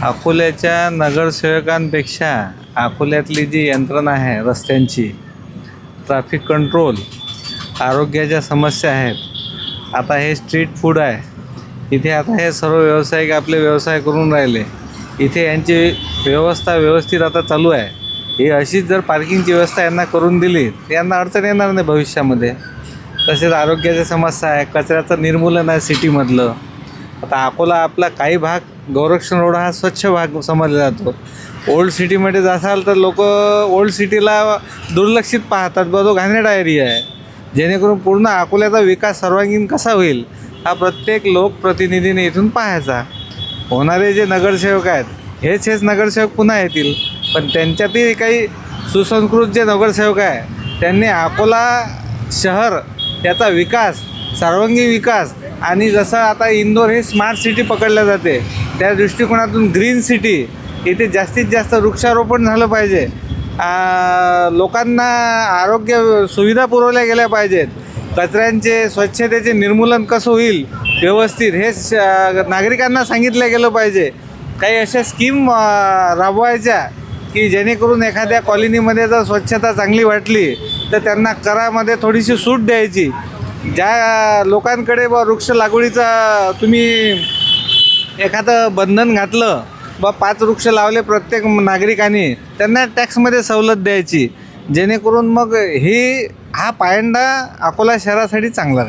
अकोल्याच्या नगरसेवकांपेक्षा अकोल्यातली जी यंत्रणा आहे रस्त्यांची, ट्रॅफिक कंट्रोल, आरोग्याच्या समस्या आहेत. आता हे स्ट्रीट फूड आहे, इथे आता हे सर्व व्यावसायिक आपले व्यवसाय करून राहिले. इथे यांची व्यवस्था व्यवस्थित आता चालू आहे. ही अशीच जर पार्किंगची व्यवस्था यांना करून दिली तर यांना अडचण येणार नाही भविष्यामध्ये. तसेच आरोग्याच्या समस्या आहे, कचऱ्याचं निर्मूलन आहे सिटीमधलं. आता अकोला आपला काही भाग गोरक्षण रोड हा स्वच्छ भाग समजला जातो. ओल्ड सिटीमध्ये जासाल तर लोक ओल्ड सिटीला दुर्लक्षित पाहतात, बा तो घाणेरडा एरिया आहे. जेणेकरून पूर्ण अकोल्याचा विकास सर्वांगीण कसा होईल हा प्रत्येक लोकप्रतिनिधीने इथून पाहायचा. होणारे जे नगरसेवक आहेत हेच नगरसेवक पुन्हा येतील, पण त्यांच्यातही काही सुसंस्कृत जे नगरसेवक आहे त्यांनी अकोला शहर याचा विकास, सर्वांगीण विकास, आणि जसं आता इंदोर हे स्मार्ट सिटी पकडल्या जाते त्या दृष्टिकोनातून ग्रीन सिटी, इथे जास्तीत जास्त वृक्षारोपण झालं पाहिजे. लोकांना आरोग्य सुविधा पुरवल्या गेल्या पाहिजेत. कचऱ्यांचे स्वच्छतेचे निर्मूलन कसं होईल व्यवस्थित हे नागरिकांना सांगितलं गेलं पाहिजे. काही अशा स्कीम राबवायच्या की जेणेकरून एखाद्या कॉलनीमध्ये जर स्वच्छता चांगली वाटली तर त्यांना करामध्ये थोडीशी सूट द्यायची. ज्या लोकांकडे वृक्ष लागवडीचा तुम्ही एखादं बंधन घातलं, 5 वृक्ष लावले प्रत्येक नागरिकांनी, त्यांना टॅक्समध्ये सवलत द्यायची. जेणेकरून मग हा पायंडा अकोला शहरासाठी चांगला राहील.